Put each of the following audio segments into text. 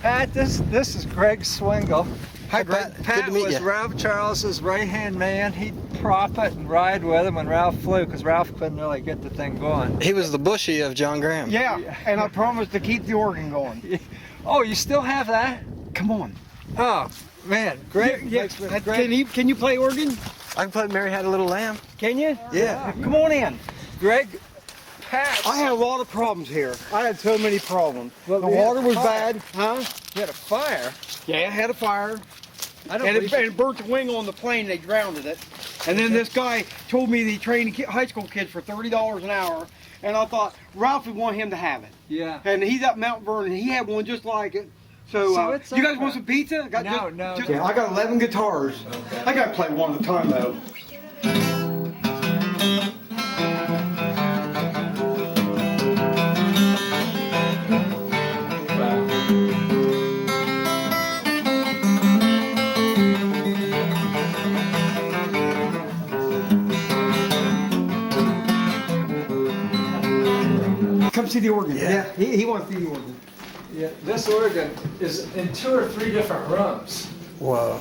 Pat, this is Greg Swingle. Hi, Greg. Pat Good to meet was you. Ralph Charles's right-hand man. He'd prop it and ride with him when Ralph flew, because Ralph couldn't really get the thing going. He was the bushy of John Graham. Yeah, and I promised to keep the organ going. Oh, you still have that? Come on. Oh, man, Greg. Yeah, can you play organ? I can play Mary Had a Little Lamb. Can you? Yeah. Come on in. Greg, Pat. I had a lot of problems here. I had so many problems. Well, the we had water was fire. bad, huh? You had a fire. Yeah, I had a fire. I don't And believe it burnt the wing on the plane. They drowned it. And then this guy told me that he trained high school kids for $30 an hour. And I thought Ralph would want him to have it. Yeah. And he's up Mount Vernon. He had one just like it. So it's you guys okay. want some pizza? No. Yeah, I got 11 guitars. Okay. I gotta play one at a time though. Come see the organ. Yeah. He wants to see the organ. Yeah, this organ is in 2 or 3 different rooms. Whoa.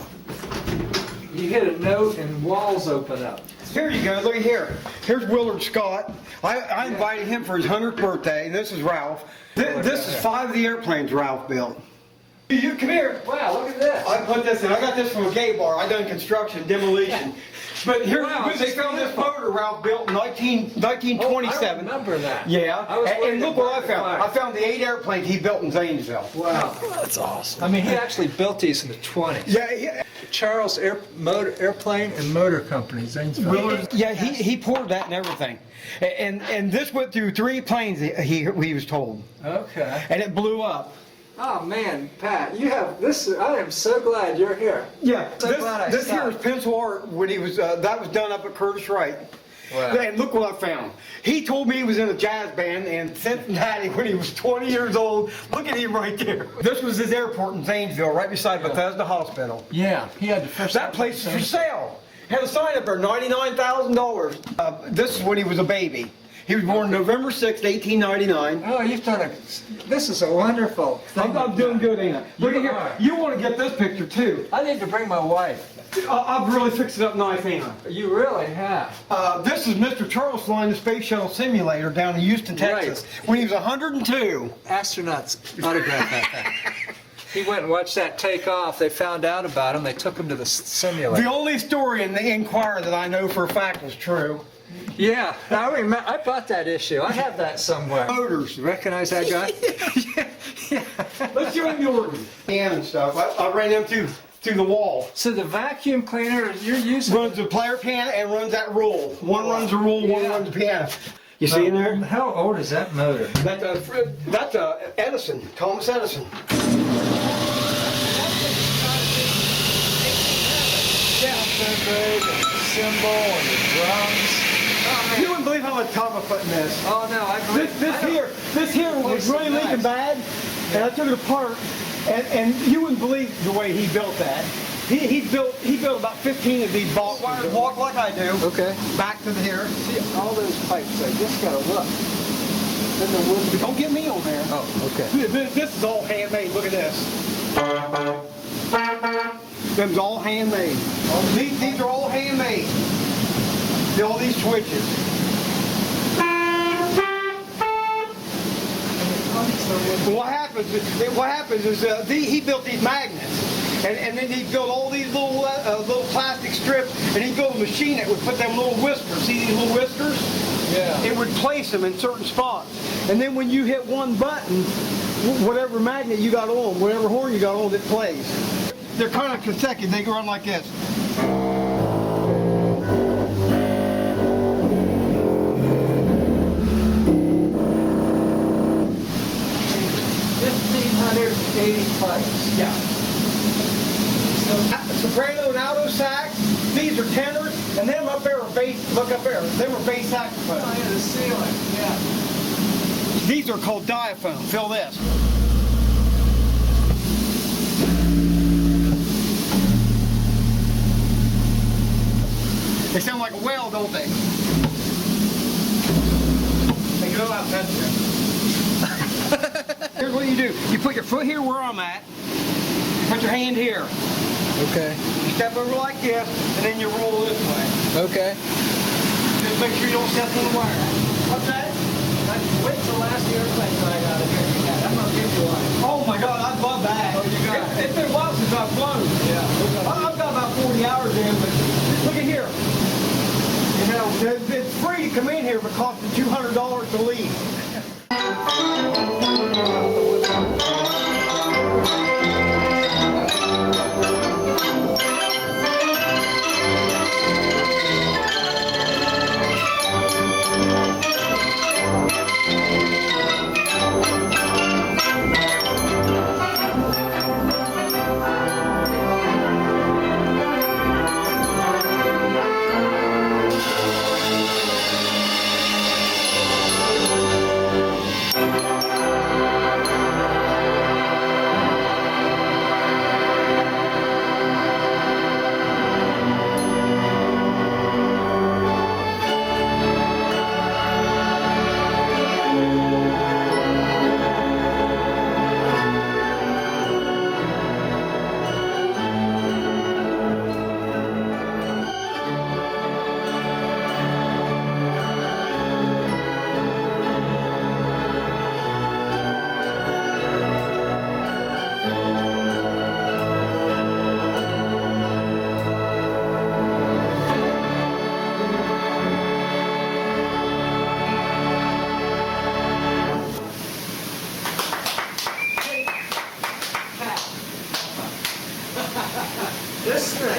You hit a note and walls open up. Here you go, look at here. Here's Willard Scott. I invited him for his 100th birthday, and this is Ralph. This is 5 of the airplanes Ralph built. You come here. Wow, look at this. I put this in. I got this from a gay bar. I done construction, demolition. But here, Wow, they found this motor Ralph built in 1927. I remember that. Yeah, I was and worried look what I about the found. fire. I found the 8 airplanes he built in Zanesville. Wow. That's awesome. I mean, he actually built these in the 20s. Yeah. Charles Airplane and Motor Company, Zanesville. Yeah, he poured that and everything. And this went through 3 planes, he was told. Okay. And it blew up. Oh man, Pat, you have this. I am so glad you're here. Yeah, So glad I this here stopped. is pencil art when he was, that was done up at Curtis Wright. Wow. And look what I found. He told me he was in a jazz band in Cincinnati when he was 20 years old. Look at him right there. This was his airport in Zanesville, right beside Bethesda Hospital. Yeah, he had the first. That place is for sale. Had a sign up there, $99,000. This is when he was a baby. He was born November 6th, 1899. Oh, you've done a. This is a wonderful thing. I'm doing good, ain't I? Look at You here. are. You want to get this picture too. I need to bring my wife. I've really fixed it up nice, ain't I? You really have. This is Mr. Charles flying the Space Shuttle simulator down in Houston, Texas, when he was 102. Astronauts autographed that thing. He went and watched that take off. They found out about him. They took him to the simulator. The only story in the Inquirer that I know for a fact is true. Yeah, I remember. I bought that issue. I have that somewhere. Motors. You recognize that guy? yeah. Let's show him the organ. And stuff. I ran them through the wall. So the vacuum cleaner you're using. Runs the player piano and runs that roll. One runs the roll, one Yeah. runs the piano. You see in there? How old is that motor? That's Edison, Thomas Edison. Yeah, so great. And the cymbal and the drums. Oh, man. You wouldn't believe how much time I put in this. Oh no, I believe. This here was really nice. leaking bad, and I took it apart, and you wouldn't believe the way he built that. He built about 15 of these boxes. Walk like I do. Okay. Back to the here. See all those pipes. I just gotta look. Then the wood. But don't get me on there. Oh, okay. This is all handmade. Look at this. Them's all handmade. These are all handmade. All these switches. What happens is he built these magnets, and then he built all these little plastic strips, and he'd go to a machine that would put them little whiskers. See these little whiskers? Yeah. It would place them in certain spots, and then when you hit one button, whatever magnet you got on, whatever horn you got on, it plays. They're kind of consecutive. They run like this. 1,580 pipes. Yeah. Soprano and alto sax. These are tenors, and them up there are bass. Look up there. They were bass saxophones. Oh, yeah, the ceiling. Yeah. These are called diaphones. Feel this. They sound like a whale, don't they? They go out that Here's what you do. You put your foot here where I'm at. Put your hand here. Okay. You step over like this, and then you roll this way. Okay. Just make sure you don't step on the wire. What's that? Wait till last airplane ride out of here. I'm gonna give you one. Oh my God, I'd love that. Oh, you got it. It's been a while since I've flown. Yeah. I've got about 40 hours in, but look at here. You know, it's free to come in here, but costs you $200 to leave.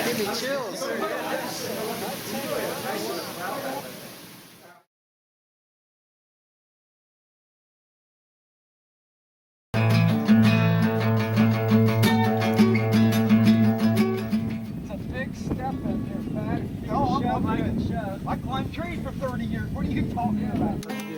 Give me chills. It's a big step in there, Pat. Oh, Shove, I I'm can good. shove. I climbed trees for 30 years. What are you talking about?